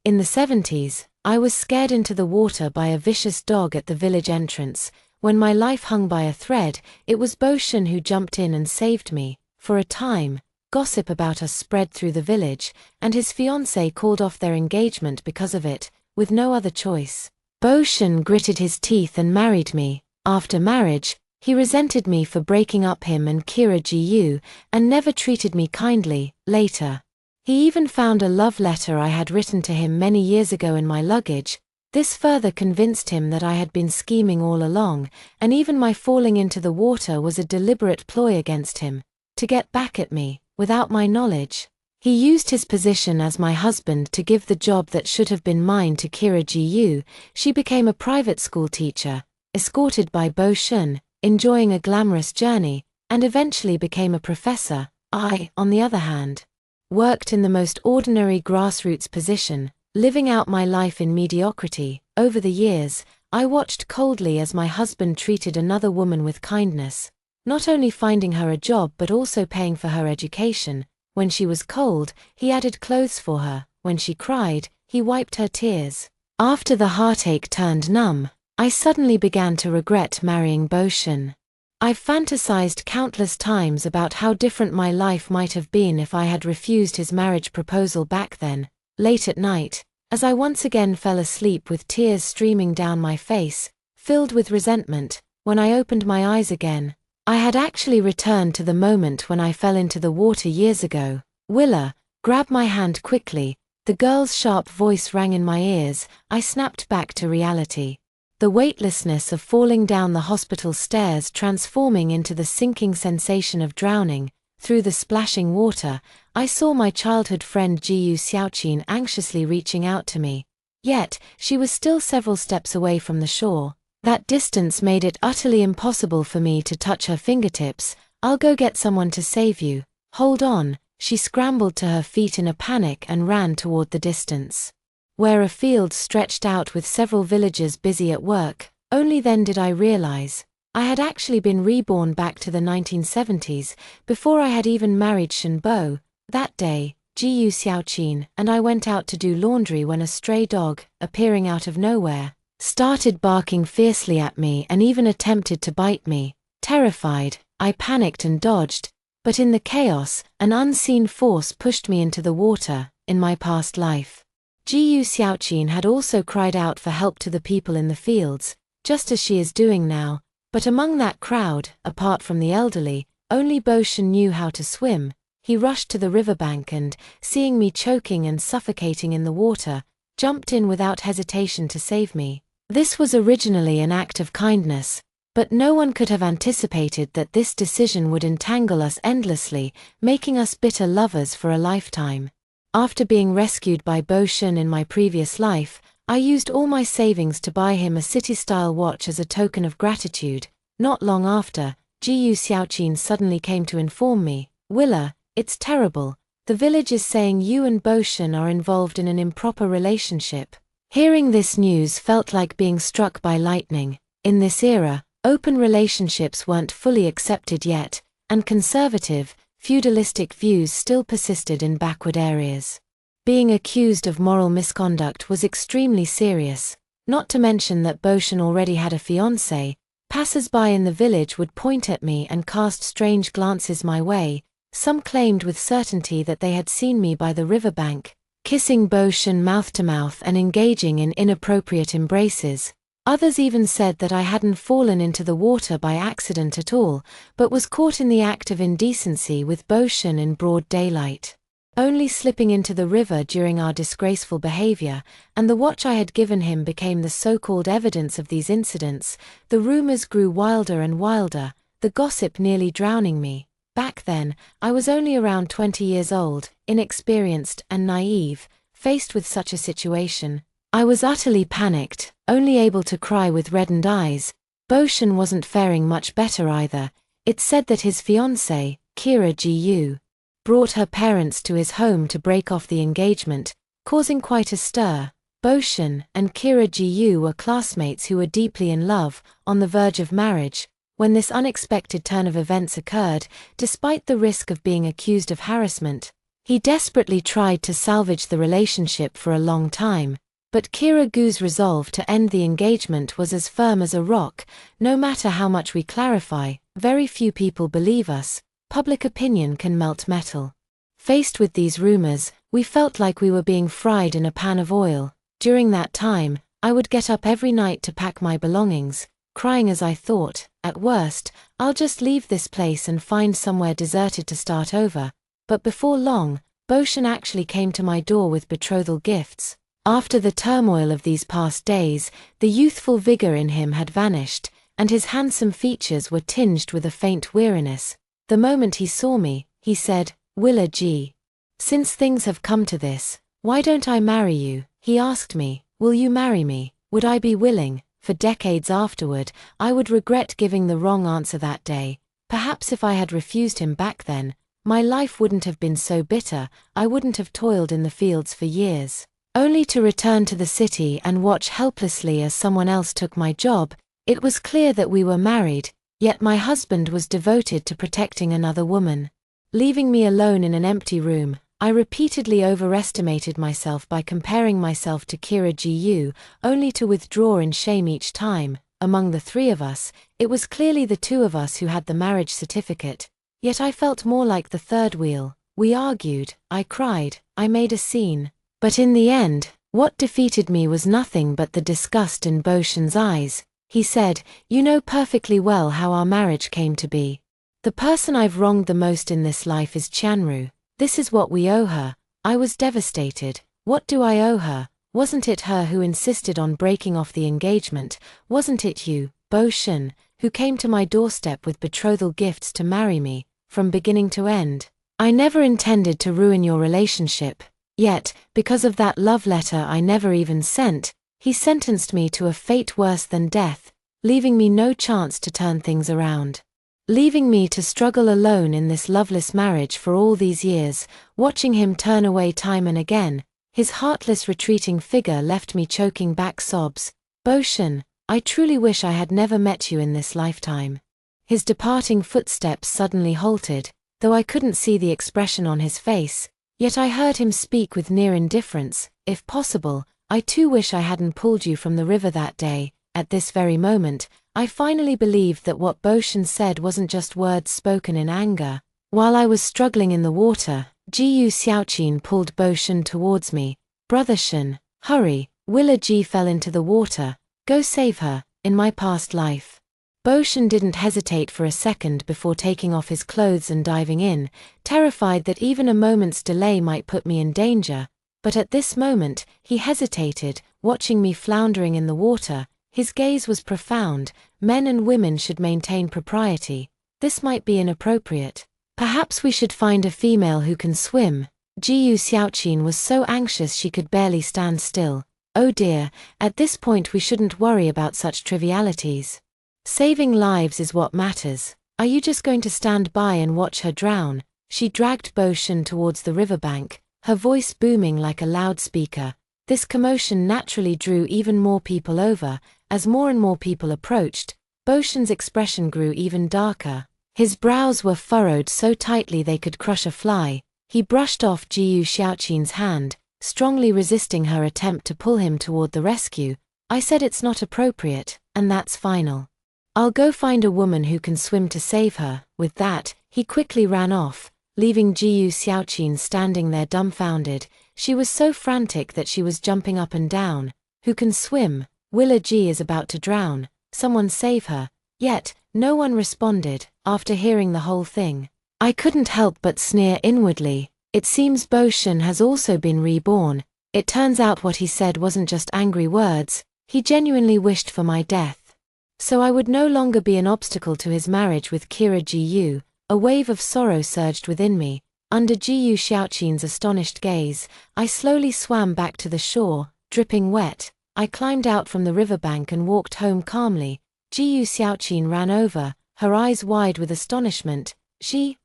In the 70s, I was scared into the water by a vicious dog at the village entrance. When my life hung by a thread, it was Boshin who jumped in and saved me. For a time, gossip about us spread through the village, and his fiancée called off their engagement because of it, with no other choice. Boshin gritted his teeth and married me. After marriage, he resented me for breaking up him and Kira Gu, and never treated me kindly. Later, he even found a love letter I had written to him many years ago in my luggage. This further convinced him that I had been scheming all along, and even my falling into the water was a deliberate ploy against him, to get back at me, without my knowledge. He used his position as my husband to give the job that should have been mine to Kira Gu. She became a private school teacher, escorted by Boshin, enjoying a glamorous journey, and eventually became a professor. I, on the other hand, worked in the most ordinary grassroots position, living out my life in mediocrity. Over the years, I watched coldly as my husband treated another woman with kindness, not only finding her a job but also paying for her education. When she was cold, he added clothes for her. When she cried, he wiped her tears. After the heartache turned numb, I suddenly began to regret marrying Boshin. I've fantasized countless times about how different my life might have been if I had refused his marriage proposal back then. Late at night, as I once again fell asleep with tears streaming down my face, filled with resentment, when I opened my eyes again, I had actually returned to the moment when I fell into the water years ago. "Willa, grab my hand quickly." The girl's sharp voice rang in my ears. I snapped back to reality. The weightlessness of falling down the hospital stairs transforming into the sinking sensation of drowning. Through the splashing water, I saw my childhood friend Jiyu Xiaoqin anxiously reaching out to me. Yet, she was still several steps away from the shore. That distance made it utterly impossible for me to touch her fingertips. "I'll go get someone to save you. Hold on." She scrambled to her feet in a panic and ran toward the distance, where a field stretched out with several villagers busy at work. Only then did I realize I had actually been reborn back to the 1970s, before I had even married Shenbo. That day, Jiyu Xiaoqin and I went out to do laundry when a stray dog, appearing out of nowhere, started barking fiercely at me and even attempted to bite me. Terrified, I panicked and dodged, but in the chaos, an unseen force pushed me into the water. In my past life, Jiyu Xiaoqin had also cried out for help to the people in the fields, just as she is doing now, but among that crowd, apart from the elderly, only Boshin knew how to swim. He rushed to the riverbank and, seeing me choking and suffocating in the water, jumped in without hesitation to save me. This was originally an act of kindness, but no one could have anticipated that this decision would entangle us endlessly, making us bitter lovers for a lifetime. After being rescued by Boshin in my previous life, I used all my savings to buy him a city-style watch as a token of gratitude. Not long after, Jiyu Xiaoqin suddenly came to inform me, "Willa, it's terrible. The village is saying you and Boshin are involved in an improper relationship." Hearing this news felt like being struck by lightning. In this era, open relationships weren't fully accepted yet, and conservative, feudalistic views still persisted in backward areas. Being accused of moral misconduct was extremely serious, not to mention that Boshin already had a fiancé. Passers-by in the village would point at me and cast strange glances my way. Some claimed with certainty that they had seen me by the riverbank, kissing Boshin mouth to mouth and engaging in inappropriate embraces. Others even said that I hadn't fallen into the water by accident at all, but was caught in the act of indecency with Boshin in broad daylight, only slipping into the river during our disgraceful behavior, and the watch I had given him became the so-called evidence of these incidents. The rumors grew wilder and wilder, the gossip nearly drowning me. Back then, I was only around 20 years old, inexperienced and naive. Faced with such a situation, I was utterly panicked, only able to cry with reddened eyes. Boshin wasn't faring much better either. It said that his fiancée, Kira Gu, brought her parents to his home to break off the engagement, causing quite a stir. Boshin and Kira Gu were classmates who were deeply in love, on the verge of marriage, when this unexpected turn of events occurred. Despite the risk of being accused of harassment, He desperately tried to salvage the relationship for a long time, but Kira Gu's resolve to end the engagement was as firm as a rock. No matter how much we clarify, very few people believe us. Public opinion can melt metal. Faced with these rumors, we felt like we were being fried in a pan of oil. During that time, I would get up every night to pack my belongings, crying as I thought, at worst, I'll just leave this place and find somewhere deserted to start over. But before long, Boshan actually came to my door with betrothal gifts. After the turmoil of these past days, the youthful vigor in him had vanished, and his handsome features were tinged with a faint weariness. The moment he saw me, he said, "Willa G. Since things have come to this, why don't I marry you?" He asked me, "Will you marry me?" Would I be willing? For decades afterward, I would regret giving the wrong answer that day. Perhaps if I had refused him back then, my life wouldn't have been so bitter. I wouldn't have toiled in the fields for years, only to return to the city and watch helplessly as someone else took my job. It was clear that we were married, yet my husband was devoted to protecting another woman. Leaving me alone in an empty room, I repeatedly overestimated myself by comparing myself to Kira Gu, only to withdraw in shame each time. Among the three of us, it was clearly the two of us who had the marriage certificate. Yet I felt more like the third wheel. We argued, I cried, I made a scene. But in the end, what defeated me was nothing but the disgust in Boshan's eyes. He said, "You know perfectly well how our marriage came to be. The person I've wronged the most in this life is Chanru. This is what we owe her." I was devastated. What do I owe her? Wasn't it her who insisted on breaking off the engagement? Wasn't it you, Boshan, who came to my doorstep with betrothal gifts to marry me, from beginning to end? I never intended to ruin your relationship. Yet, because of that love letter I never even sent, he sentenced me to a fate worse than death, leaving me no chance to turn things around. Leaving me to struggle alone in this loveless marriage for all these years, watching him turn away time and again. His heartless retreating figure left me choking back sobs. Boshan, I truly wish I had never met you in this lifetime. His departing footsteps suddenly halted, though I couldn't see the expression on his face, yet I heard him speak with near indifference. If possible, I too wish I hadn't pulled you from the river that day. At this very moment, I finally believed that what Boshan said wasn't just words spoken in anger. While I was struggling in the water, Jiu Xiaoqin pulled Boshan towards me. "Brother Shen, hurry, Willa Ji fell into the water. Go save her." In my past life, Boshan didn't hesitate for a second before taking off his clothes and diving in, terrified that even a moment's delay might put me in danger. But at this moment, he hesitated, watching me floundering in the water. His gaze was profound. Men and women should maintain propriety. This might be inappropriate. Perhaps we should find a female who can swim. Jiu Xiaoqin was so anxious she could barely stand still. Oh dear, at this point we shouldn't worry about such trivialities. Saving lives is what matters. Are you just going to stand by and watch her drown? She dragged Boshan towards the riverbank, her voice booming like a loudspeaker. This commotion naturally drew even more people over. As more and more people approached, Boshan's expression grew even darker. His brows were furrowed so tightly they could crush a fly. He brushed off Jiu Xiaoqin's hand, strongly resisting her attempt to pull him toward the rescue. I said it's not appropriate, and that's final. I'll go find a woman who can swim to save her. With that, he quickly ran off, leaving Jiu Xiaoqin standing there dumbfounded. She was so frantic that she was jumping up and down. Who can swim? Willa Ji is about to drown. Someone save her. Yet, no one responded. After hearing the whole thing, I couldn't help but sneer inwardly. It seems Boshan has also been reborn. It turns out what he said wasn't just angry words. He genuinely wished for my death. So I would no longer be an obstacle to his marriage with Kira Gu. A wave of sorrow surged within me. Under Jiu Xiaoqin's astonished gaze, I slowly swam back to the shore, dripping wet. I climbed out from the riverbank and walked home calmly. Jiu Xiaoqin ran over, her eyes wide with astonishment.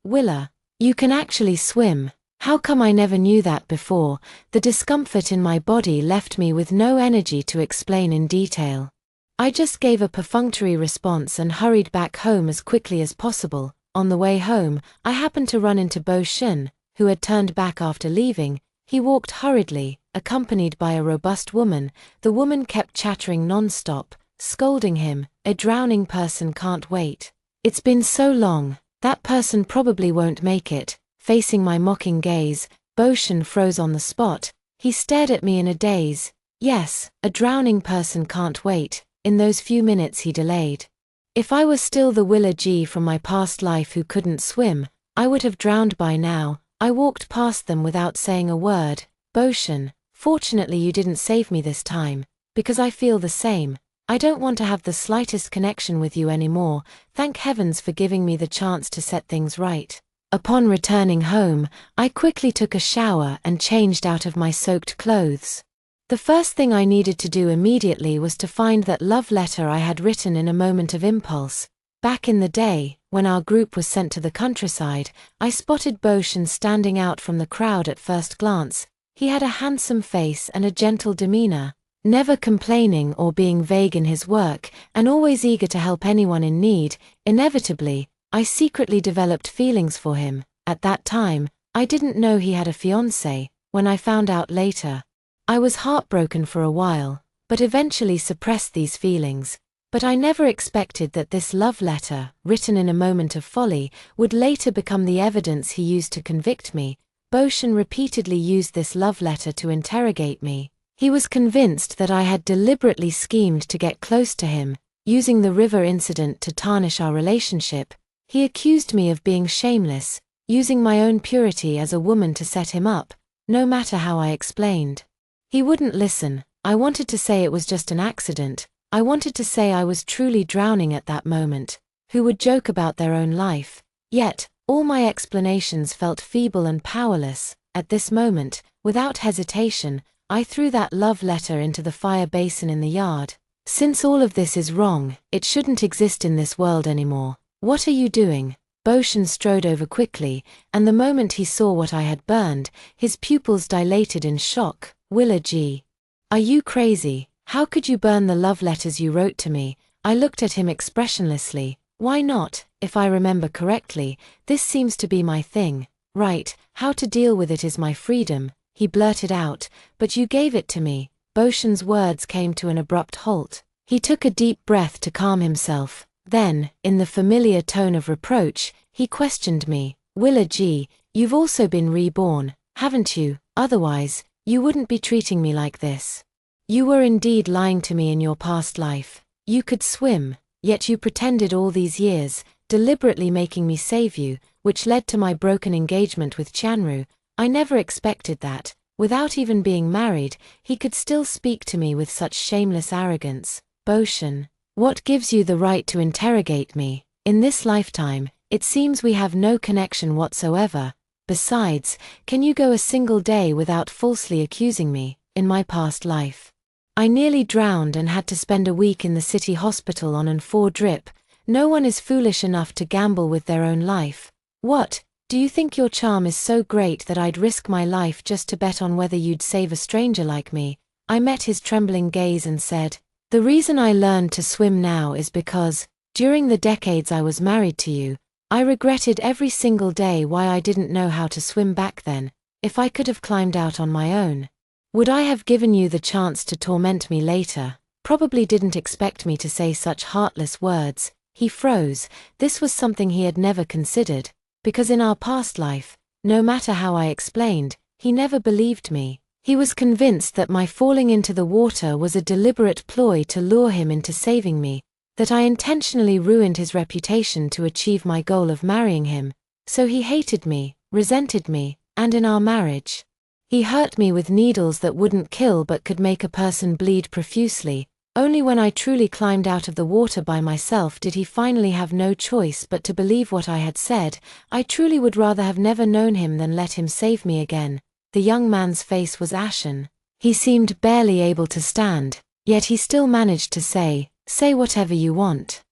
Willa, you can actually swim. How come I never knew that before? The discomfort in my body left me with no energy to explain in detail. I just gave a perfunctory response and hurried back home as quickly as possible. On the way home, I happened to run into Boshan. who had turned back after leaving. He walked hurriedly, accompanied by a robust woman. The woman kept chattering non-stop, scolding him. "A drowning person can't wait. It's been so long. That person probably won't make it." Facing my mocking gaze, Boshan froze on the spot. He stared at me in a daze. Yes, a drowning person can't wait. In those few minutes he delayed. If I was still the Willa G from my past life who couldn't swim, I would have drowned by now. I walked past them without saying a word. "Boshan, fortunately you didn't save me this time, because I feel the same. I don't want to have the slightest connection with you anymore. Thank heavens for giving me the chance to set things right." Upon returning home, I quickly took a shower and changed out of my soaked clothes. The first thing I needed to do immediately was to find that love letter I had written in a moment of impulse. Back in the day, when our group was sent to the countryside, I spotted Boshan standing out from the crowd at first glance. He had a handsome face and a gentle demeanor, never complaining or being vague in his work, and always eager to help anyone in need. Inevitably, I secretly developed feelings for him. At that time, I didn't know he had a fiancée. When I found out later, I was heartbroken for a while, but eventually suppressed these feelings. But I never expected that this love letter, written in a moment of folly, would later become the evidence he used to convict me. Boshan repeatedly used this love letter to interrogate me. He was convinced that I had deliberately schemed to get close to him, using the river incident to tarnish our relationship. He accused me of being shameless, using my own purity as a woman to set him up, no matter how I explained. He wouldn't listen. I wanted to say it was just an accident. I wanted to say I was truly drowning at that moment. Who would joke about their own life? Yet, all my explanations felt feeble and powerless. At this moment, without hesitation, I threw that love letter into the fire basin in the yard. Since all of this is wrong, it shouldn't exist in this world anymore. "What are you doing?" Boshan strode over quickly, and the moment he saw what I had burned, his pupils dilated in shock. "Willa G. Are you crazy? How could you burn the love letters you wrote to me?" I looked at him expressionlessly. "Why not? If I remember correctly, this seems to be my thing. Right, how to deal with it is my freedom," he blurted out. "But you gave it to me." Boshan's words came to an abrupt halt. He took a deep breath to calm himself. Then, in the familiar tone of reproach, he questioned me. "Willa G, you've also been reborn, haven't you? Otherwise, you wouldn't be treating me like this. You were indeed lying to me in your past life. You could swim, yet you pretended all these years, deliberately making me save you, which led to my broken engagement with Chanru. I never expected that, without even being married, he could still speak to me with such shameless arrogance. Boshan, what gives you the right to interrogate me? In this lifetime, it seems we have no connection whatsoever. Besides, can you go a single day without falsely accusing me? In my past life, I nearly drowned and had to spend a week in the city hospital on an 4 drip. No one is foolish enough to gamble with their own life. What, do you think your charm is so great that I'd risk my life just to bet on whether you'd save a stranger like me? I met his trembling gaze and said, "The reason I learned to swim now is because, during the decades I was married to you, I regretted every single day why I didn't know how to swim back then. If I could have climbed out on my own, would I have given you the chance to torment me later?" Probably didn't expect me to say such heartless words. He froze. This was something he had never considered, because in our past life, no matter how I explained, he never believed me. He was convinced that my falling into the water was a deliberate ploy to lure him into saving me, that I intentionally ruined his reputation to achieve my goal of marrying him. So he hated me, resented me, and in our marriage, he hurt me with needles that wouldn't kill but could make a person bleed profusely. Only when I truly climbed out of the water by myself did he finally have no choice but to believe what I had said. I truly would rather have never known him than let him save me again. The young man's face was ashen. He seemed barely able to stand, yet he still managed to say whatever you want.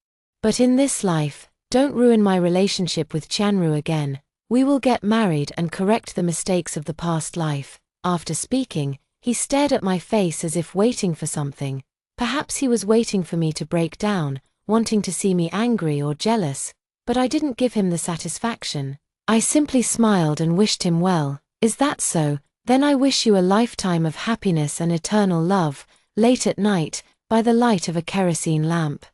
But in this life, don't ruin my relationship with Chanru again. We will get married and correct the mistakes of the past life. After speaking, he stared at my face as if waiting for something. Perhaps he was waiting for me to break down, wanting to see me angry or jealous, but I didn't give him the satisfaction. I simply smiled and wished him well. Is that so? Then I wish you a lifetime of happiness and eternal love. Late at night, by the light of a kerosene lamp.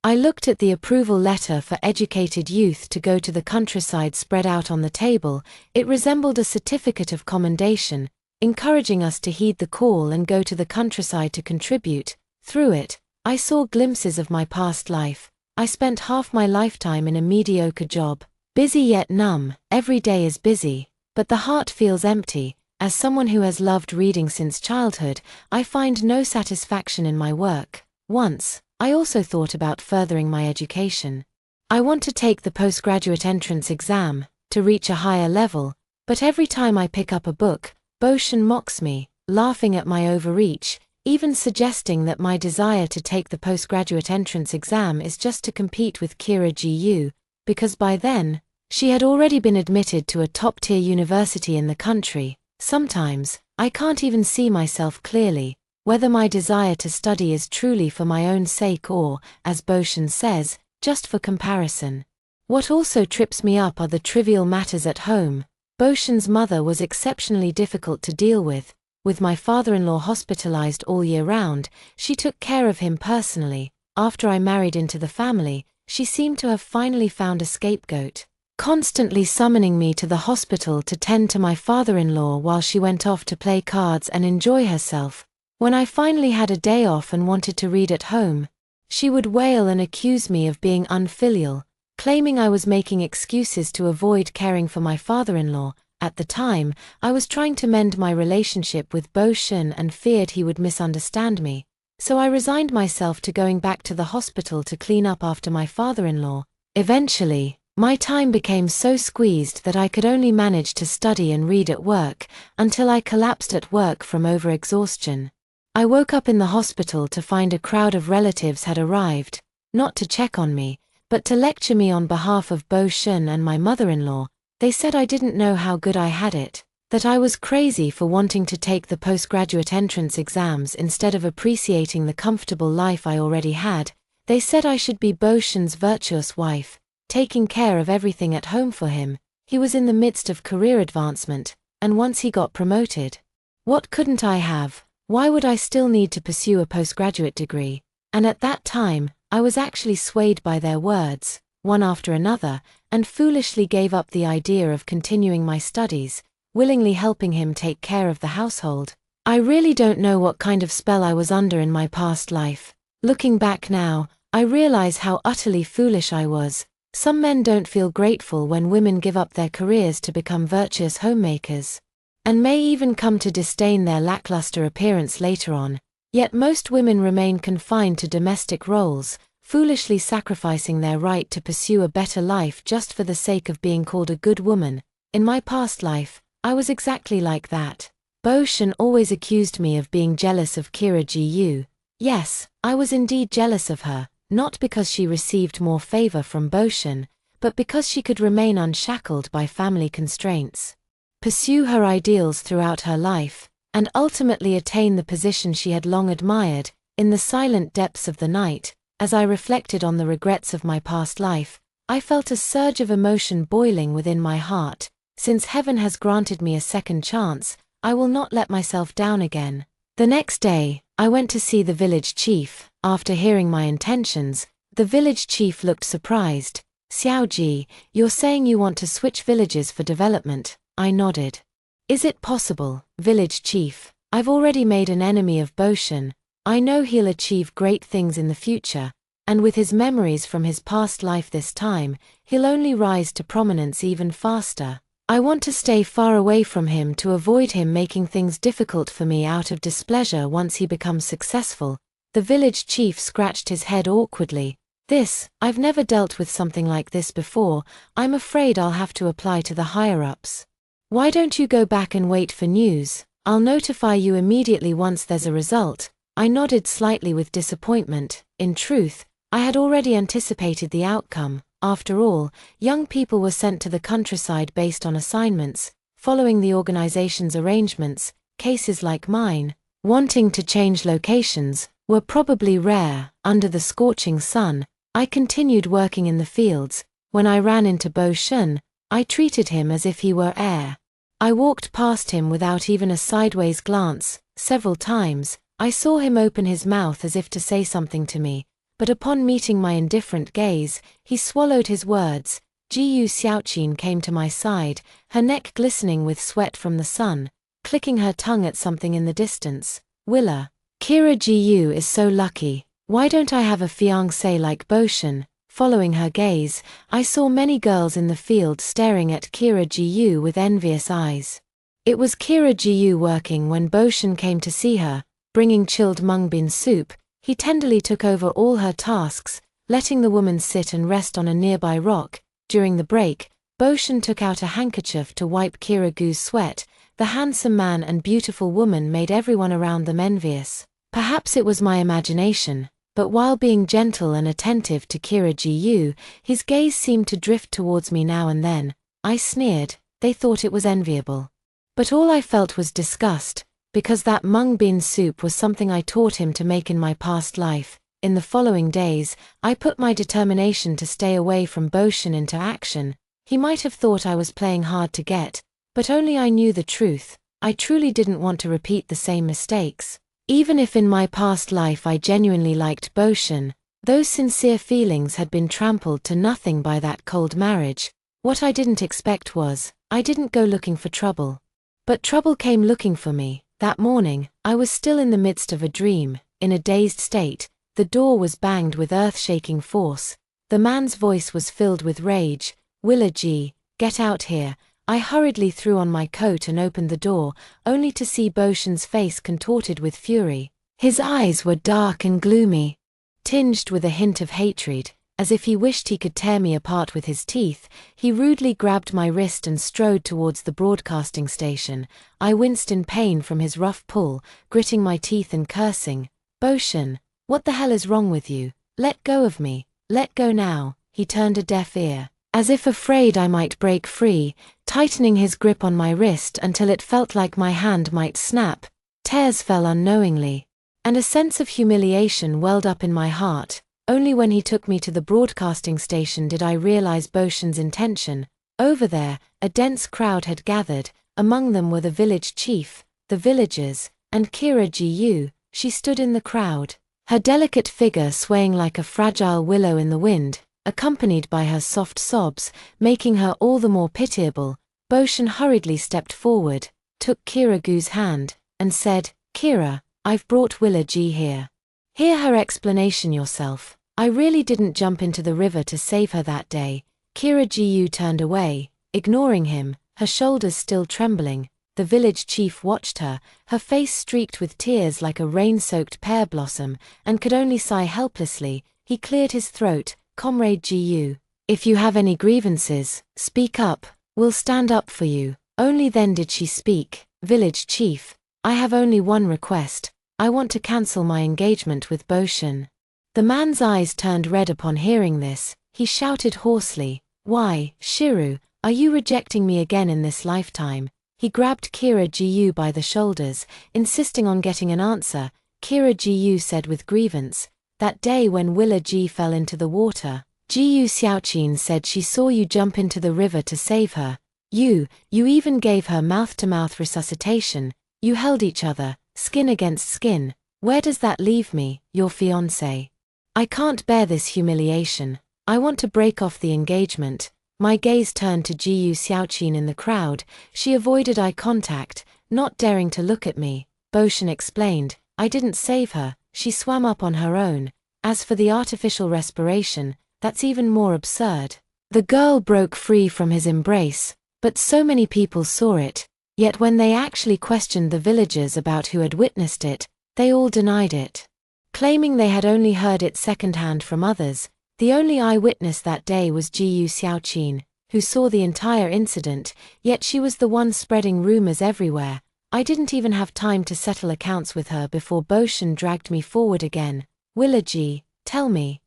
I looked at the approval letter for educated youth to go to the countryside spread out on the table. It resembled a certificate of commendation, encouraging us to heed the call and go to the countryside to contribute. Through it, I saw glimpses of my past life. I spent half my lifetime in a mediocre job, busy yet numb. Every day is busy, but the heart feels empty. As someone who has loved reading since childhood, I find no satisfaction in my work. Once, I also thought about furthering my education. I want to take the postgraduate entrance exam, to reach a higher level, but every time I pick up a book, Boshan mocks me, laughing at my overreach, even suggesting that my desire to take the postgraduate entrance exam is just to compete with Kira Gu, because by then, she had already been admitted to a top-tier university in the country. Sometimes, I can't even see myself clearly, whether my desire to study is truly for my own sake or, as Boshan says, just for comparison. What also trips me up are the trivial matters at home. Boshan's mother was exceptionally difficult to deal with my father-in-law hospitalized all year round. She took care of him personally. After I married into the family, she seemed to have finally found a scapegoat, constantly summoning me to the hospital to tend to my father-in-law while she went off to play cards and enjoy herself. When I finally had a day off and wanted to read at home, she would wail and accuse me of being unfilial, claiming I was making excuses to avoid caring for my father-in-law. At the time, I was trying to mend my relationship with Boshan and feared he would misunderstand me, so I resigned myself to going back to the hospital to clean up after my father-in-law. Eventually, my time became so squeezed that I could only manage to study and read at work, until I collapsed at work from overexhaustion. I woke up in the hospital to find a crowd of relatives had arrived, not to check on me, but to lecture me on behalf of Boshan and my mother-in-law. They said I didn't know how good I had it, that I was crazy for wanting to take the postgraduate entrance exams instead of appreciating the comfortable life I already had. They said I should be Boshan's virtuous wife, taking care of everything at home for him. He was in the midst of career advancement, and once he got promoted, what couldn't I have? Why would I still need to pursue a postgraduate degree? And at that time, I was actually swayed by their words, one after another, and foolishly gave up the idea of continuing my studies, willingly helping him take care of the household. I really don't know what kind of spell I was under in my past life. Looking back now, I realize how utterly foolish I was. Some men don't feel grateful when women give up their careers to become virtuous homemakers, and may even come to disdain their lackluster appearance later on. Yet most women remain confined to domestic roles, foolishly sacrificing their right to pursue a better life just for the sake of being called a good woman. In my past life, I was exactly like that. Boshan always accused me of being jealous of Kira Gu. Yes, I was indeed jealous of her, not because she received more favor from Boshan, but because she could remain unshackled by family constraints, pursue her ideals throughout her life, and ultimately attain the position she had long admired. In the silent depths of the night, as I reflected on the regrets of my past life, I felt a surge of emotion boiling within my heart. Since heaven has granted me a second chance, I will not let myself down again. The next day, I went to see the village chief. After hearing my intentions, the village chief looked surprised. "Xiaoji, you're saying you want to switch villages for development?" I nodded. "Is it possible, village chief? I've already made an enemy of Boshan. I know he'll achieve great things in the future, and with his memories from his past life this time, he'll only rise to prominence even faster. I want to stay far away from him to avoid him making things difficult for me out of displeasure once he becomes successful." The village chief scratched his head awkwardly. I've never dealt with something like this before. I'm afraid I'll have to apply to the higher-ups. Why don't you go back and wait for news? I'll notify you immediately once there's a result." I nodded slightly with disappointment. In truth, I had already anticipated the outcome. After all, young people were sent to the countryside based on assignments, following the organization's arrangements. Cases like mine, wanting to change locations, were probably rare. Under the scorching sun, I continued working in the fields. When I ran into Boshan, I treated him as if he were air. I walked past him without even a sideways glance. Several times, I saw him open his mouth as if to say something to me, but upon meeting my indifferent gaze, he swallowed his words. Jiyu Xiaoqin came to my side, her neck glistening with sweat from the sun, clicking her tongue at something in the distance. Willa, Kira Jiyu is so lucky. Why don't I have a fiancé like Boshan? Following her gaze, I saw many girls in the field staring at Kira Jiyu with envious eyes. It was Kira Jiyu working when Boshan came to see her, bringing chilled mung bean soup. He tenderly took over all her tasks, letting the woman sit and rest on a nearby rock. During the break, Boshan took out a handkerchief to wipe Kira Gu's sweat. The handsome man and beautiful woman made everyone around them envious. Perhaps it was my imagination, but while being gentle and attentive to Kira Jiyu, his gaze seemed to drift towards me now and then. I sneered, they thought it was enviable. But all I felt was disgust, because that mung bean soup was something I taught him to make in my past life. In the following days, I put my determination to stay away from Boshan into action. He might have thought I was playing hard to get, but only I knew the truth. I truly didn't want to repeat the same mistakes. Even if in my past life I genuinely liked Boshan, those sincere feelings had been trampled to nothing by that cold marriage. What I didn't expect was, I didn't go looking for trouble. But trouble came looking for me. That morning, I was still in the midst of a dream, in a dazed state. The door was banged with earth-shaking force. The man's voice was filled with rage. Willa G, get out here. I hurriedly threw on my coat and opened the door, only to see Boshan's face contorted with fury. His eyes were dark and gloomy, tinged with a hint of hatred, as if he wished he could tear me apart with his teeth. He rudely grabbed my wrist and strode towards the broadcasting station. I winced in pain from his rough pull, gritting my teeth and cursing. Boshan, what the hell is wrong with you? Let go of me. Let go now. He turned a deaf ear, as if afraid I might break free, tightening his grip on my wrist until it felt like my hand might snap. Tears fell unknowingly, and a sense of humiliation welled up in my heart. Only when he took me to the broadcasting station did I realize Boshan's intention. Over there, a dense crowd had gathered. Among them were the village chief, the villagers, and Kira Jiyu. She stood in the crowd, her delicate figure swaying like a fragile willow in the wind, accompanied by her soft sobs, making her all the more pitiable. Boshan hurriedly stepped forward, took Kira Gu's hand, and said, Kira, I've brought Willa G here. Hear her explanation yourself. I really didn't jump into the river to save her that day. Kira Jiyu turned away, ignoring him, her shoulders still trembling. The village chief watched her, her face streaked with tears like a rain-soaked pear blossom, and could only sigh helplessly. He cleared his throat. Comrade Jiyu, if you have any grievances, speak up. We'll stand up for you. Only then did she speak. Village chief, I have only one request. I want to cancel my engagement with Boshan. The man's eyes turned red upon hearing this. He shouted hoarsely, Why, Shiru, are you rejecting me again in this lifetime? He grabbed Kira Jiyu by the shoulders, insisting on getting an answer. Kira Jiyu said with grievance, That day when Willa G fell into the water, Jiyu Xiaoqin said she saw you jump into the river to save her. You even gave her mouth-to-mouth resuscitation. You held each other, skin against skin. Where does that leave me, your fiancé? I can't bear this humiliation. I want to break off the engagement. My gaze turned to Jiyu Xiaoqin in the crowd. She avoided eye contact, not daring to look at me. Boshan explained, I didn't save her. She swam up on her own. As for the artificial respiration, that's even more absurd. The girl broke free from his embrace, but so many people saw it. Yet when they actually questioned the villagers about who had witnessed it, they all denied it, claiming they had only heard it secondhand from others. The only eyewitness that day was Jiyu Xiaoqin, who saw the entire incident, yet she was the one spreading rumors everywhere. I didn't even have time to settle accounts with her before Boshan dragged me forward again. Willa G, tell me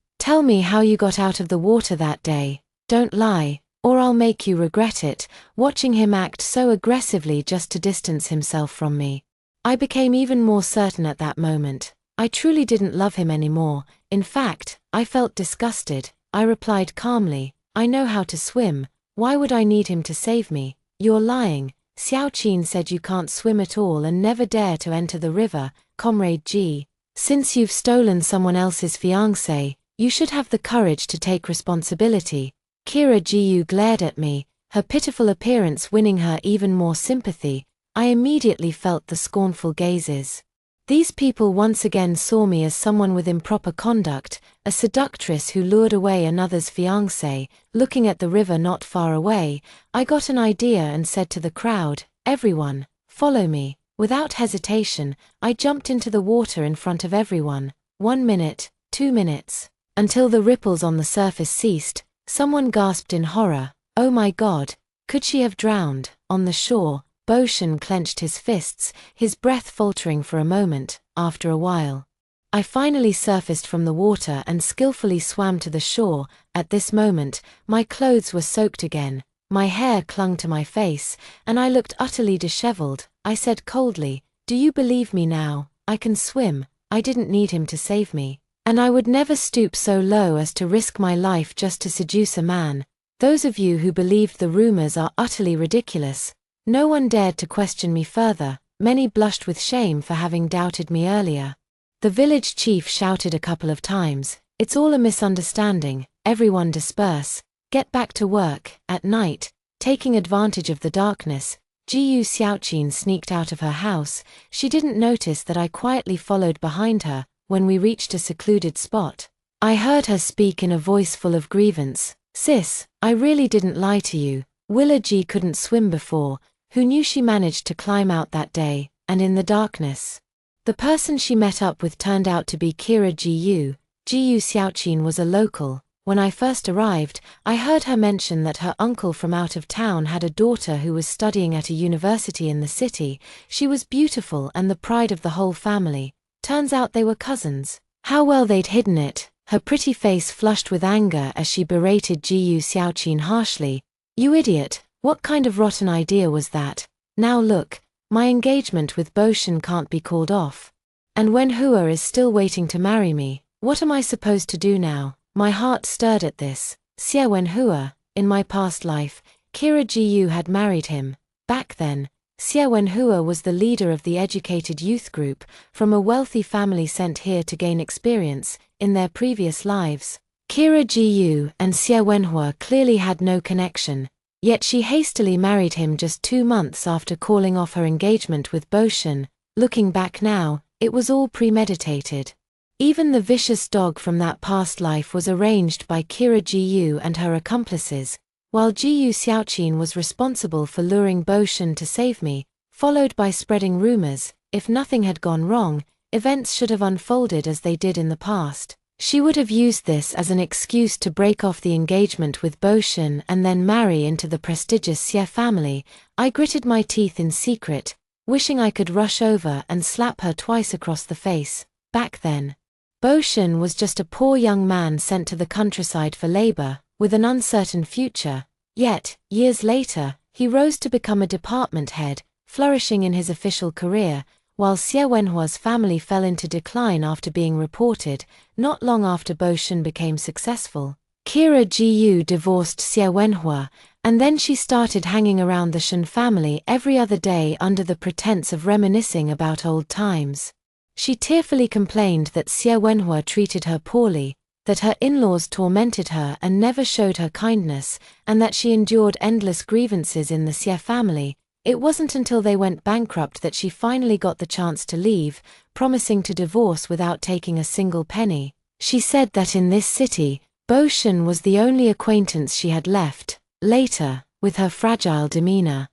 how you got out of the water that day. Don't lie, or I'll make you regret it. Watching him act so aggressively just to distance himself from me, I became even more certain at that moment. I truly didn't love him anymore. In fact, I felt disgusted. I replied calmly, I know how to swim. Why would I need him to save me? You're lying. Xiaoqin said you can't swim at all and never dare to enter the river, Comrade Ji. Since you've stolen someone else's fiancé, you should have the courage to take responsibility. Kira Jiyu glared at me, her pitiful appearance winning her even more sympathy. I immediately felt the scornful gazes. These people once again saw me as someone with improper conduct, a seductress who lured away another's fiancé. Looking at the river not far away, I got an idea and said to the crowd, "Everyone, follow me." Without hesitation, I jumped into the water in front of everyone. 1 minute, 2 minutes. Until the ripples on the surface ceased, someone gasped in horror, "Oh my God, could she have drowned?" On the shore, Boshan clenched his fists, his breath faltering for a moment. After a while, I finally surfaced from the water and skillfully swam to the shore. At this moment, my clothes were soaked again, my hair clung to my face, and I looked utterly disheveled. I said coldly, "Do you believe me now? I can swim. I didn't need him to save me. And I would never stoop so low as to risk my life just to seduce a man." Those of you who believed the rumors are utterly ridiculous. No one dared to question me further. Many blushed with shame for having doubted me earlier. The village chief shouted a couple of times, "It's all a misunderstanding. Everyone disperse. Get back to work." At night, taking advantage of the darkness, Jiyu Xiaoqin sneaked out of her house. She didn't notice that I quietly followed behind her. When we reached a secluded spot, I heard her speak in a voice full of grievance. "Sis, I really didn't lie to you. Willa Ji couldn't swim before. Who knew she managed to climb out that day, and in the darkness?" The person she met up with turned out to be Kira Jiyu. Jiyu Xiaoqin was a local. When I first arrived, I heard her mention that her uncle from out of town had a daughter who was studying at a university in the city. She was beautiful and the pride of the whole family. Turns out they were cousins. How well they'd hidden it. Her pretty face flushed with anger as she berated Jiyu Xiaoqin harshly. "You idiot, what kind of rotten idea was that? Now look, my engagement with Boshan can't be called off. And Wenhua is still waiting to marry me. What am I supposed to do now?" My heart stirred at this. Xie Wenhua, in my past life, Kira Jiyu had married him. Back then, Xie Wenhua was the leader of the educated youth group, from a wealthy family sent here to gain experience in their previous lives. Kira Jiyu and Xie Wenhua clearly had no connection, yet she hastily married him just 2 months after calling off her engagement with Boshan. Looking back now, it was all premeditated. Even the vicious dog from that past life was arranged by Kira Jiyu and her accomplices, while Jiyu Xiaoqin was responsible for luring Boshan to save me, followed by spreading rumors. If nothing had gone wrong, events should have unfolded as they did in the past. She would have used this as an excuse to break off the engagement with Boshan and then marry into the prestigious Xie family. I gritted my teeth in secret, wishing I could rush over and slap her twice across the face. Back then, Boshan was just a poor young man sent to the countryside for labor, with an uncertain future. Yet, years later, he rose to become a department head, flourishing in his official career, while Xie Wenhua's family fell into decline after being reported. Not long after Boshan became successful, Kira Jiyu divorced Xie Wenhua, and then she started hanging around the Shen family every other day under the pretense of reminiscing about old times. She tearfully complained that Xie Wenhua treated her poorly, that her in-laws tormented her and never showed her kindness, and that she endured endless grievances in the Xie family. It wasn't until they went bankrupt that she finally got the chance to leave, promising to divorce without taking a single penny. She said that in this city, Boshan was the only acquaintance she had left. Later, with her fragile demeanor,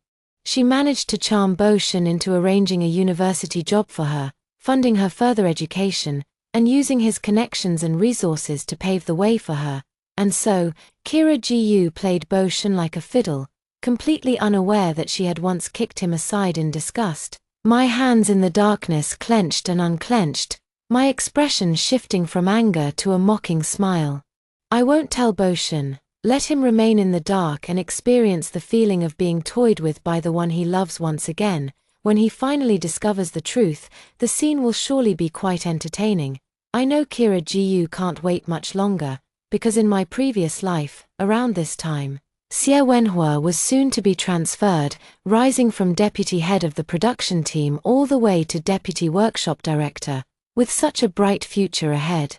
she managed to charm Boshan into arranging a university job for her, funding her further education, and using his connections and resources to pave the way for her. And so, Kira Jiyu played Boshan like a fiddle, completely unaware that she had once kicked him aside in disgust. My hands in the darkness clenched and unclenched, my expression shifting from anger to a mocking smile. I won't tell Boshan. Let him remain in the dark and experience the feeling of being toyed with by the one he loves once again. When he finally discovers the truth, the scene will surely be quite entertaining. I know Kira Jiyu can't wait much longer, because in my previous life, around this time, Xie Wenhua was soon to be transferred, rising from deputy head of the production team all the way to deputy workshop director, with such a bright future ahead.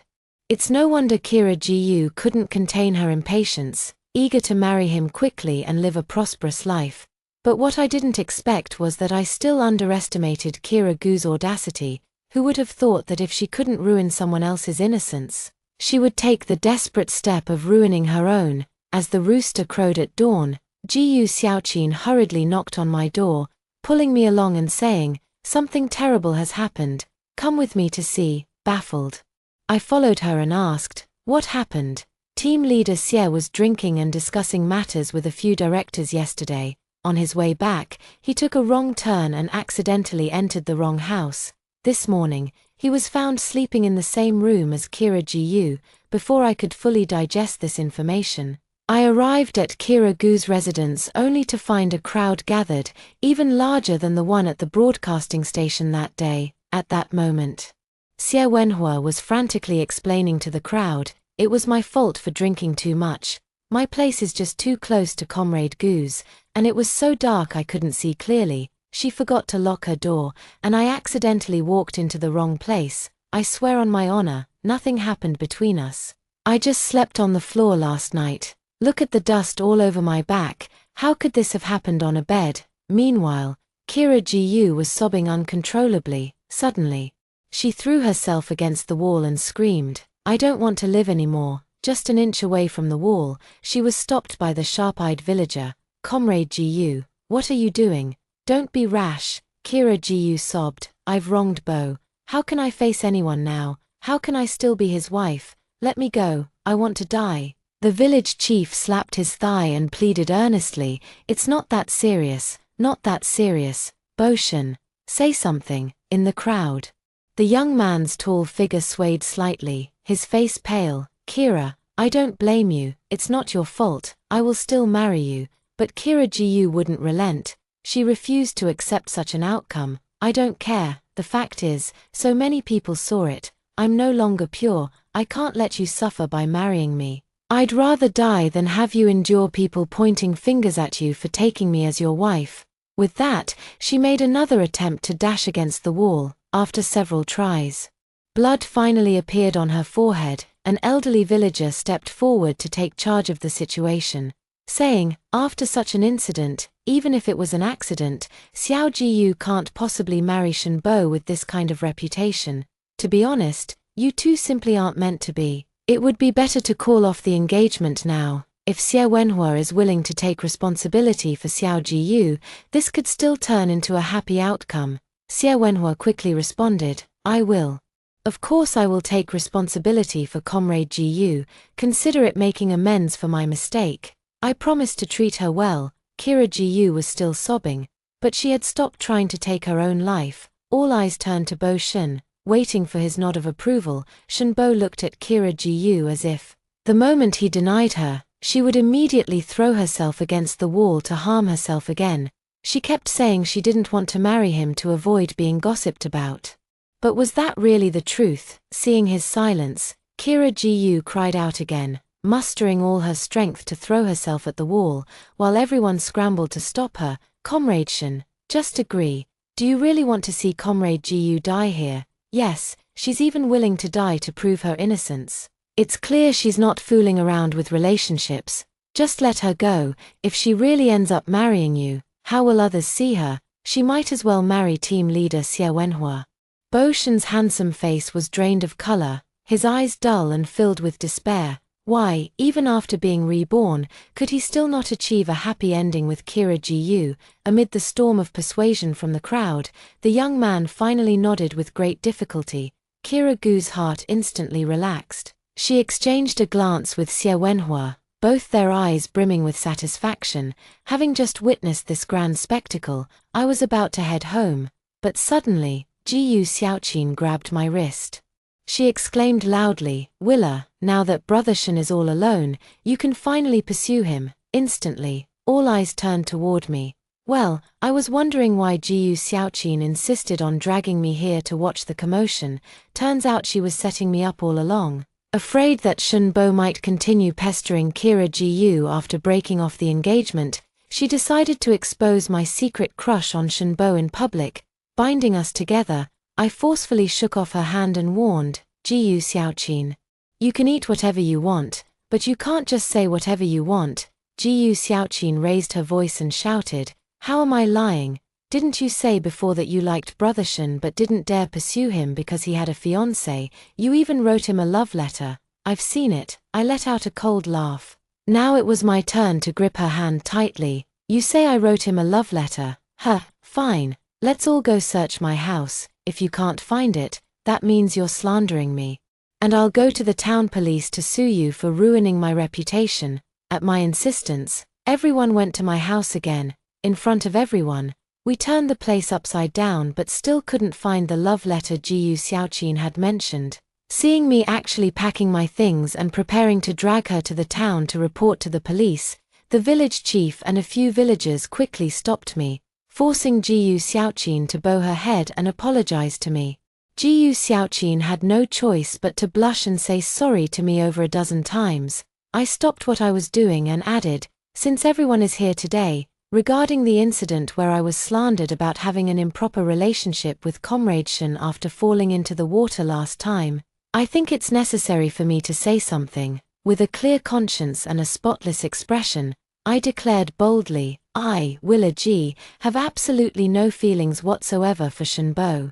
It's no wonder Kira Ji-yu couldn't contain her impatience, eager to marry him quickly and live a prosperous life. But what I didn't expect was that I still underestimated Kira Gu's audacity. Who would have thought that if she couldn't ruin someone else's innocence, she would take the desperate step of ruining her own? As the rooster crowed at dawn, Ji-yu Xiaoqin hurriedly knocked on my door, pulling me along and saying, "Something terrible has happened. Come with me to see." Baffled, I followed her and asked, "What happened?" Team leader Xie was drinking and discussing matters with a few directors yesterday. On his way back, he took a wrong turn and accidentally entered the wrong house. This morning, he was found sleeping in the same room as Kira Ji-yu. Before I could fully digest this information, I arrived at Kira Gu's residence only to find a crowd gathered, even larger than the one at the broadcasting station that day. At that moment, Xie Wenhua was frantically explaining to the crowd, "It was my fault for drinking too much. My place is just too close to Comrade Gu's, and it was so dark I couldn't see clearly. She forgot to lock her door, and I accidentally walked into the wrong place. I swear on my honor, nothing happened between us. I just slept on the floor last night. Look at the dust all over my back. How could this have happened on a bed?" Meanwhile, Kira Ji-yu was sobbing uncontrollably. Suddenly, she threw herself against the wall and screamed, "I don't want to live anymore." Just an inch away from the wall, she was stopped by the sharp-eyed villager. "Comrade Ji-yu, what are you doing? Don't be rash." Kira Ji-yu sobbed, "I've wronged Bo. How can I face anyone now? How can I still be his wife? Let me go, I want to die." The village chief slapped his thigh and pleaded earnestly, "It's not that serious, not that serious. Bo-shin, say something." In the crowd, the young man's tall figure swayed slightly, his face pale. "Kira, I don't blame you, it's not your fault, I will still marry you." But Kira Ji-yu wouldn't relent. She refused to accept such an outcome. "I don't care, the fact is, so many people saw it. I'm no longer pure, I can't let you suffer by marrying me. I'd rather die than have you endure people pointing fingers at you for taking me as your wife." With that, she made another attempt to dash against the wall. After several tries, blood finally appeared on her forehead. An elderly villager stepped forward to take charge of the situation, saying, "After such an incident, even if it was an accident, Xiao Ji-yu can't possibly marry Shen Bo with this kind of reputation. To be honest, you two simply aren't meant to be. It would be better to call off the engagement now. If Xie Wenhua is willing to take responsibility for Xiao Ji-yu, this could still turn into a happy outcome." Xie Wenhua quickly responded, "I will. Of course I will take responsibility for Comrade Ji-yu, consider it making amends for my mistake. I promise to treat her well." Kira Ji-yu was still sobbing, but she had stopped trying to take her own life. All eyes turned to Bo Shin, waiting for his nod of approval. Shen Bo looked at Kira Ji-yu as if, the moment he denied her, she would immediately throw herself against the wall to harm herself again. She kept saying she didn't want to marry him to avoid being gossiped about. But was that really the truth? Seeing his silence, Kira Ji-yu cried out again, mustering all her strength to throw herself at the wall, while everyone scrambled to stop her. "Comrade Shin, just agree. Do you really want to see Comrade Ji-yu die here?" "Yes, she's even willing to die to prove her innocence. It's clear she's not fooling around with relationships. Just let her go. If she really ends up marrying you, how will others see her? She might as well marry team leader Xie Wenhua." Bo Shin's handsome face was drained of color, his eyes dull and filled with despair. Why, even after being reborn, could he still not achieve a happy ending with Kira Ji-yu? Amid the storm of persuasion from the crowd, the young man finally nodded with great difficulty. Kira Gu's heart instantly relaxed. She exchanged a glance with Xie Wenhua, both their eyes brimming with satisfaction. Having just witnessed this grand spectacle, I was about to head home, but suddenly, Ji-yu Xiaoqin grabbed my wrist. She exclaimed loudly, "Willa, now that Brother Shen is all alone, you can finally pursue him." Instantly, all eyes turned toward me. Well, I was wondering why Ji-yu Xiaoqin insisted on dragging me here to watch the commotion. Turns out she was setting me up all along. Afraid that Shunbo might continue pestering Kira Gu after breaking off the engagement, she decided to expose my secret crush on Shunbo in public. Binding us together, I forcefully shook off her hand and warned, Jiyu Xiaoqin. You can eat whatever you want, but you can't just say whatever you want. Jiyu Xiaoqin raised her voice and shouted, How am I lying? Didn't you say before that you liked Brother Shen but didn't dare pursue him because he had a fiancé? You even wrote him a love letter. I've seen it. I let out a cold laugh. Now it was my turn to grip her hand tightly. You say I wrote him a love letter? Huh, fine. Let's all go search my house. If you can't find it, that means you're slandering me. And I'll go to the town police to sue you for ruining my reputation. At my insistence, everyone went to my house again, in front of everyone. We turned the place upside down but still couldn't find the love letter Jiyu Xiaoqin had mentioned. Seeing me actually packing my things and preparing to drag her to the town to report to the police, the village chief and a few villagers quickly stopped me, forcing Jiyu Xiaoqin to bow her head and apologize to me. Jiyu Xiaoqin had no choice but to blush and say sorry to me over a dozen times. I stopped what I was doing and added, since everyone is here today, regarding the incident where I was slandered about having an improper relationship with Comrade Shen after falling into the water last time, I think it's necessary for me to say something. With a clear conscience and a spotless expression, I declared boldly, I, Willa Ji, have absolutely no feelings whatsoever for Shenbo.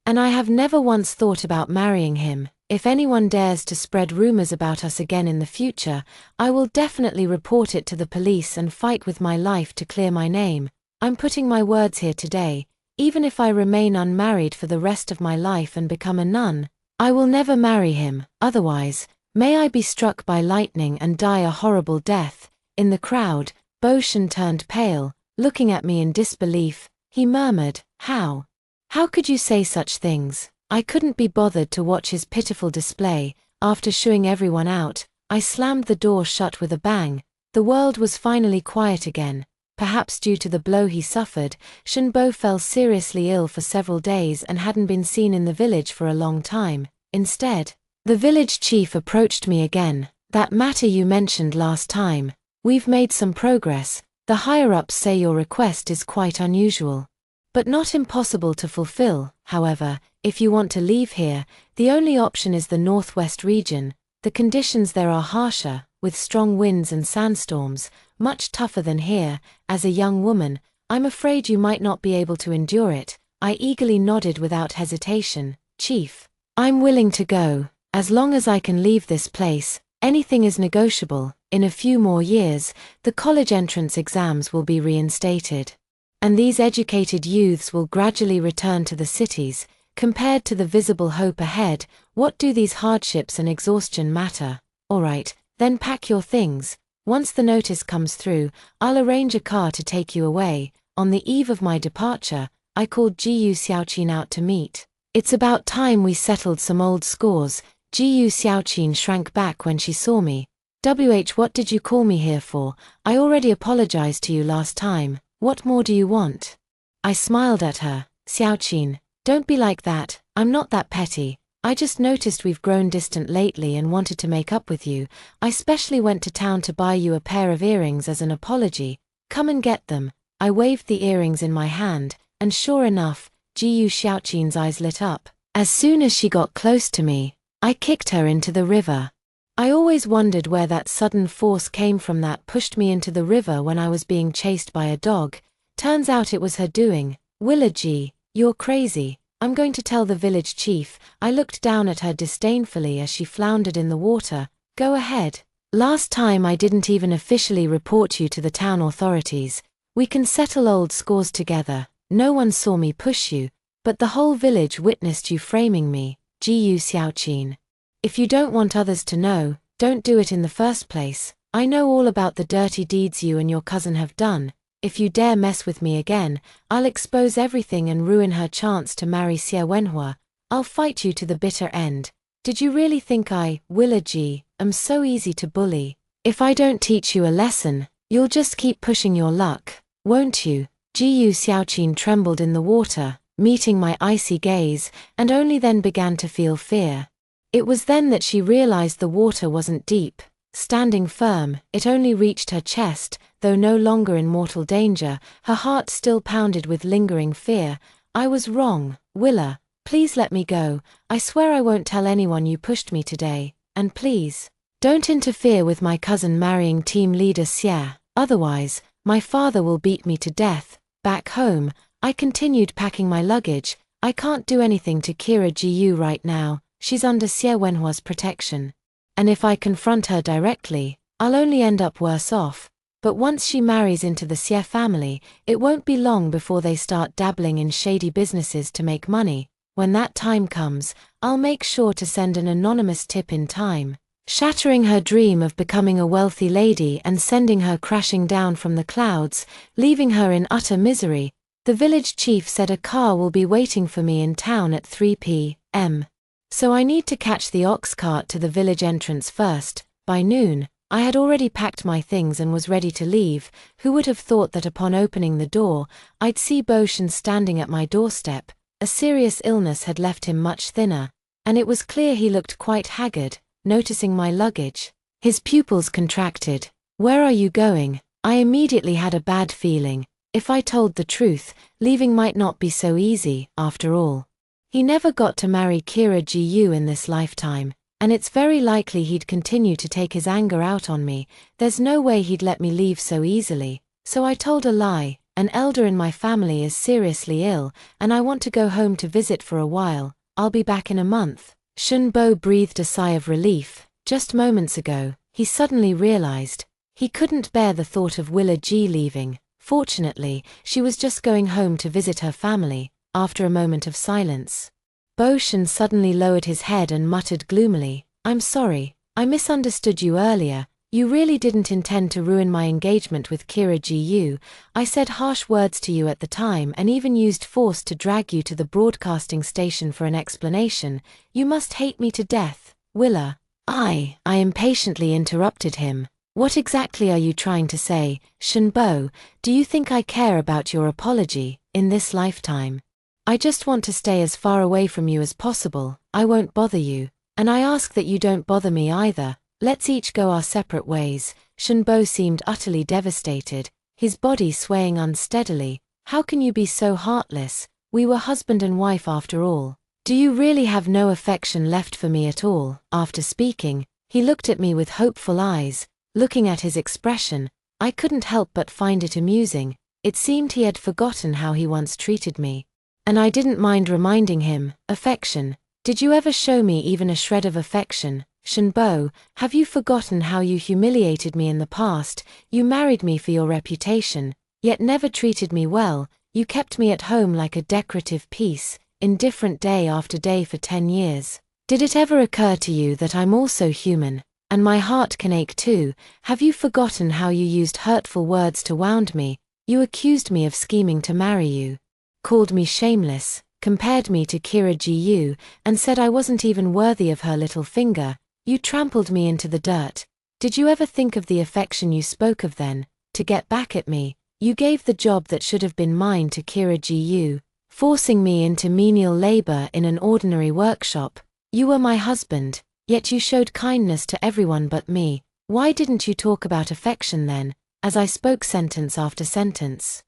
And I have never once thought about marrying him. If anyone dares to spread rumors about us again in the future, I will definitely report it to the police and fight with my life to clear my name. I'm putting my words here today. Even if I remain unmarried for the rest of my life and become a nun, I will never marry him. Otherwise, may I be struck by lightning and die a horrible death. In the crowd, Bo Shen turned pale, looking at me in disbelief. He murmured, How? How could you say such things? I couldn't be bothered to watch his pitiful display. After shooing everyone out, I slammed the door shut with a bang. The world was finally quiet again. Perhaps due to the blow he suffered, Shenbo fell seriously ill for several days and hadn't been seen in the village for a long time. Instead, the village chief approached me again. That matter you mentioned last time. We've made some progress. The higher-ups say your request is quite unusual, but not impossible to fulfill. However, if you want to leave here, the only option is the northwest region. The conditions there are harsher, with strong winds and sandstorms, much tougher than here. As a young woman, I'm afraid you might not be able to endure it. I eagerly nodded without hesitation. Chief, I'm willing to go. As long as I can leave this place, anything is negotiable. In a few more years, the college entrance exams will be reinstated, and these educated youths will gradually return to the cities. Compared to the visible hope ahead, what do these hardships and exhaustion matter? Alright, then pack your things. Once the notice comes through, I'll arrange a car to take you away. On the eve of my departure, I called Jiyu Xiaoqin out to meet. It's about time we settled some old scores. Jiyu Xiaoqin shrank back when she saw me. What did you call me here for? I already apologized to you last time. What more do you want? I smiled at her. Xiaoqin, don't be like that. I'm not that petty. I just noticed we've grown distant lately and wanted to make up with you. I specially went to town to buy you a pair of earrings as an apology. Come and get them. I waved the earrings in my hand, and sure enough, Jiyu Xiaoqin's eyes lit up. As soon as she got close to me, I kicked her into the river. I always wondered where that sudden force came from that pushed me into the river when I was being chased by a dog. Turns out it was her doing. Willa Ji, you're crazy. I'm going to tell the village chief. I looked down at her disdainfully as she floundered in the water. Go ahead. Last time I didn't even officially report you to the town authorities. We can settle old scores together. No one saw me push you, but the whole village witnessed you framing me. Jiyu Xiaoqin. If you don't want others to know, don't do it in the first place. I know all about the dirty deeds you and your cousin have done. If you dare mess with me again, I'll expose everything and ruin her chance to marry Xie Wenhua. I'll fight you to the bitter end. Did you really think I, Willa Ji, am so easy to bully? If I don't teach you a lesson, you'll just keep pushing your luck, won't you? Jiyu Xiaoqin trembled in the water, meeting my icy gaze, and only then began to feel fear. It was then that she realized the water wasn't deep. Standing firm, it only reached her chest, though no longer in mortal danger. Her heart still pounded with lingering fear. I was wrong, Willa. Please let me go. I swear I won't tell anyone you pushed me today. And please, don't interfere with my cousin marrying team leader Sierra. Otherwise, my father will beat me to death. Back home, I continued packing my luggage. I can't do anything to Kira Gu right now. She's under Xie Wenhua's protection. And if I confront her directly, I'll only end up worse off. But once she marries into the Xie family, it won't be long before they start dabbling in shady businesses to make money. When that time comes, I'll make sure to send an anonymous tip in time, shattering her dream of becoming a wealthy lady and sending her crashing down from the clouds, leaving her in utter misery. The village chief said a car will be waiting for me in town at 3 p.m. So I need to catch the ox cart to the village entrance first. By noon, I had already packed my things and was ready to leave. Who would have thought that upon opening the door, I'd see Boshan standing at my doorstep? A serious illness had left him much thinner, and it was clear he looked quite haggard. Noticing my luggage, his pupils contracted. "Where are you going?" I immediately had a bad feeling. If I told the truth, leaving might not be so easy, after all. He never got to marry Kira Gu in this lifetime, and it's very likely he'd continue to take his anger out on me. There's no way he'd let me leave so easily. So I told a lie. An elder in my family is seriously ill, and I want to go home to visit for a while. I'll be back in a month. Shun Bo breathed a sigh of relief. Just moments ago, he suddenly realized he couldn't bear the thought of Willa G leaving. Fortunately, she was just going home to visit her family. After a moment of silence, Boshan suddenly lowered his head and muttered gloomily, "I'm sorry, I misunderstood you earlier. You really didn't intend to ruin my engagement with Kira Gu. I said harsh words to you at the time and even used force to drag you to the broadcasting station for an explanation. You must hate me to death, Willa." I impatiently interrupted him. "What exactly are you trying to say, Shenbo? Do you think I care about your apology, in this lifetime? I just want to stay as far away from you as possible. I won't bother you, and I ask that you don't bother me either. Let's each go our separate ways." Shenbo seemed utterly devastated, his body swaying unsteadily. "How can you be so heartless? We were husband and wife after all. Do you really have no affection left for me at all?" After speaking, he looked at me with hopeful eyes. Looking at his expression, I couldn't help but find it amusing. It seemed he had forgotten how he once treated me. And I didn't mind reminding him. "Affection? Did you ever show me even a shred of affection? Shenbo, have you forgotten how you humiliated me in the past? You married me for your reputation, yet never treated me well. You kept me at home like a decorative piece, indifferent day after day for 10 years. Did it ever occur to you that I'm also human, and my heart can ache too? Have you forgotten how you used hurtful words to wound me? You accused me of scheming to marry you, called me shameless, compared me to Kira Gu, and said I wasn't even worthy of her little finger. You trampled me into the dirt. Did you ever think of the affection you spoke of then? To get back at me, you gave the job that should have been mine to Kira Gu, forcing me into menial labor in an ordinary workshop. You were my husband, yet you showed kindness to everyone but me. Why didn't you talk about affection then?" As I spoke sentence after sentence,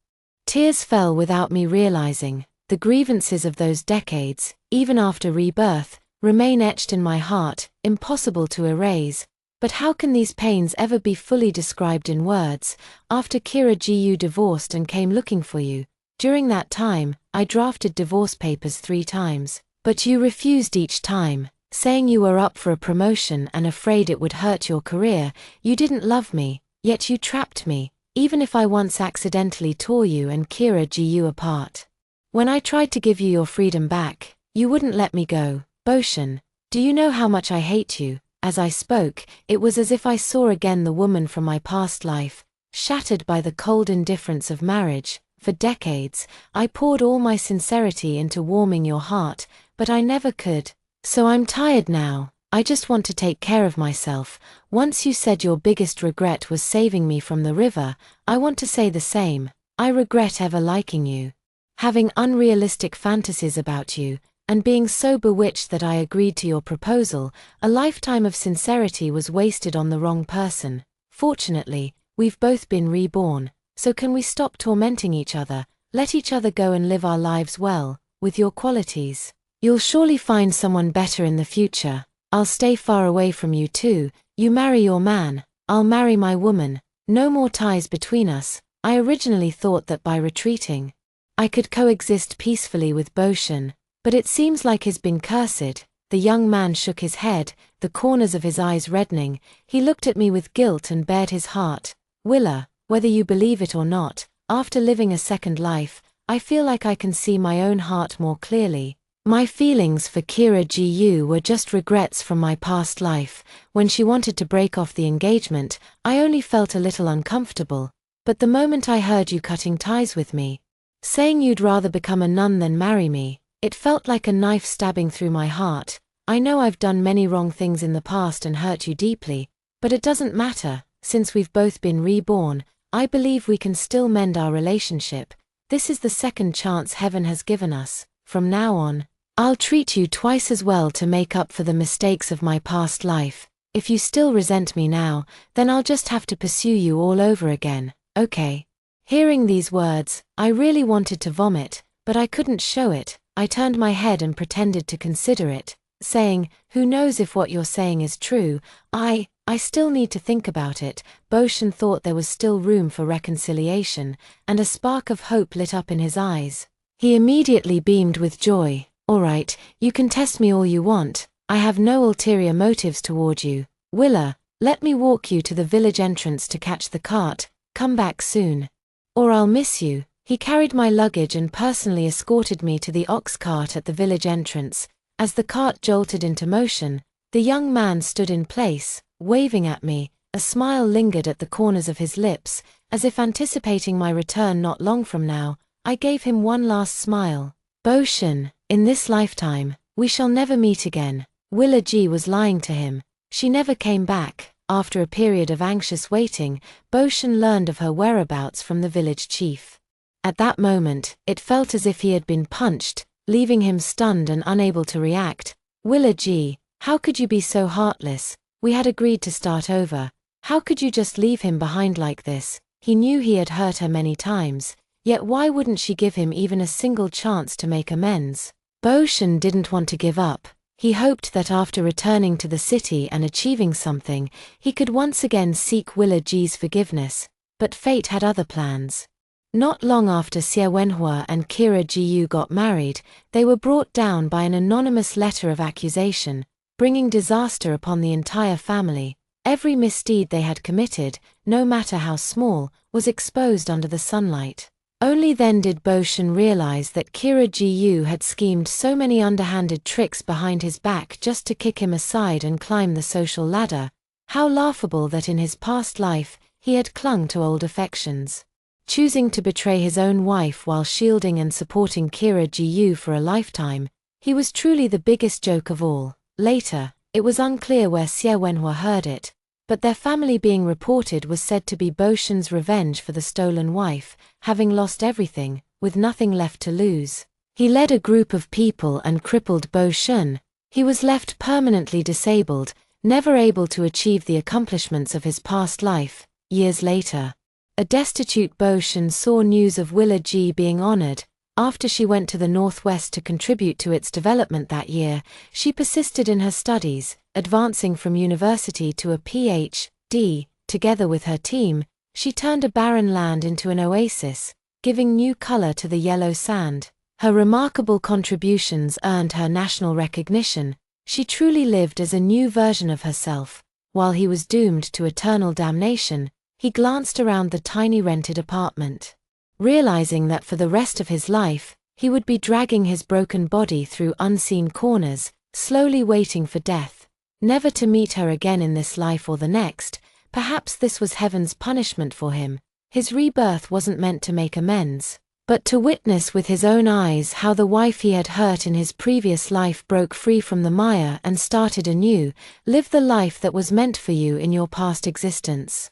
tears fell without me realizing. The grievances of those decades, even after rebirth, remain etched in my heart, impossible to erase. But how can these pains ever be fully described in words? After Kira Gu divorced and came looking for you, during that time, I drafted divorce papers 3 times, but you refused each time, saying you were up for a promotion and afraid it would hurt your career. You didn't love me, yet you trapped me, even if I once accidentally tore you and Kira Gu apart. When I tried to give you your freedom back, you wouldn't let me go. Boshan, do you know how much I hate you?" As I spoke, it was as if I saw again the woman from my past life, shattered by the cold indifference of marriage. For decades, I poured all my sincerity into warming your heart, but I never could. So I'm tired now. I just want to take care of myself. Once you said your biggest regret was saving me from the river, I want to say the same. I regret ever liking you, having unrealistic fantasies about you, and being so bewitched that I agreed to your proposal, a lifetime of sincerity was wasted on the wrong person. Fortunately, we've both been reborn, so can we stop tormenting each other, let each other go and live our lives well, with your qualities. You'll surely find someone better in the future. I'll stay far away from you too. You marry your man, I'll marry my woman. No more ties between us. I originally thought that by retreating, I could coexist peacefully with Boshin, but it seems like he's been cursed. The young man shook his head, the corners of his eyes reddening. He looked at me with guilt and bared his heart. Willa, whether you believe it or not, after living a second life, I feel like I can see my own heart more clearly. My feelings for Kira Gu were just regrets from my past life. When she wanted to break off the engagement, I only felt a little uncomfortable. But the moment I heard you cutting ties with me, saying you'd rather become a nun than marry me, it felt like a knife stabbing through my heart. I know I've done many wrong things in the past and hurt you deeply, but it doesn't matter. Since we've both been reborn, I believe we can still mend our relationship. This is the second chance heaven has given us. From now on, I'll treat you twice as well to make up for the mistakes of my past life. If you still resent me now, then I'll just have to pursue you all over again, okay? Hearing these words, I really wanted to vomit, but I couldn't show it. I turned my head and pretended to consider it, saying, who knows if what you're saying is true. I still need to think about it. Boshin thought there was still room for reconciliation, and a spark of hope lit up in his eyes. He immediately beamed with joy. All right, you can test me all you want. I have no ulterior motives toward you. Willa, let me walk you to the village entrance to catch the cart. Come back soon, or I'll miss you. He carried my luggage and personally escorted me to the ox cart at the village entrance. As the cart jolted into motion, the young man stood in place, waving at me. A smile lingered at the corners of his lips, as if anticipating my return not long from now. I gave him one last smile. Boshin, in this lifetime, we shall never meet again. Willa G was lying to him. She never came back. After a period of anxious waiting, Boshin learned of her whereabouts from the village chief. At that moment, it felt as if he had been punched, leaving him stunned and unable to react. Willa G, how could you be so heartless? We had agreed to start over. How could you just leave him behind like this? He knew he had hurt her many times, yet why wouldn't she give him even a single chance to make amends? Boshin didn't want to give up. He hoped that after returning to the city and achieving something, he could once again seek Willa G's forgiveness. But fate had other plans. Not long after Xie Wenhua and Kira Gu got married, they were brought down by an anonymous letter of accusation, bringing disaster upon the entire family. Every misdeed they had committed, no matter how small, was exposed under the sunlight. Only then did Boshin realize that Kira Gu had schemed so many underhanded tricks behind his back just to kick him aside and climb the social ladder. How laughable that in his past life, he had clung to old affections, choosing to betray his own wife while shielding and supporting Kira Gu for a lifetime. He was truly the biggest joke of all. Later, it was unclear where Xie Wenhua heard it, but their family being reported was said to be Boshin's revenge for the stolen wife, having lost everything, with nothing left to lose. He led a group of people and crippled Boshin. He was left permanently disabled, never able to achieve the accomplishments of his past life. Years later, a destitute Boshin saw news of Willa G being honored. After she went to the Northwest to contribute to its development that year, she persisted in her studies, advancing from university to a Ph.D. Together with her team, she turned a barren land into an oasis, giving new color to the yellow sand. Her remarkable contributions earned her national recognition. She truly lived as a new version of herself. While he was doomed to eternal damnation, he glanced around the tiny rented apartment, realizing that for the rest of his life, he would be dragging his broken body through unseen corners, slowly waiting for death. Never to meet her again in this life or the next. Perhaps this was heaven's punishment for him. His rebirth wasn't meant to make amends, but to witness with his own eyes how the wife he had hurt in his previous life broke free from the mire and started anew. Live the life that was meant for you in your past existence.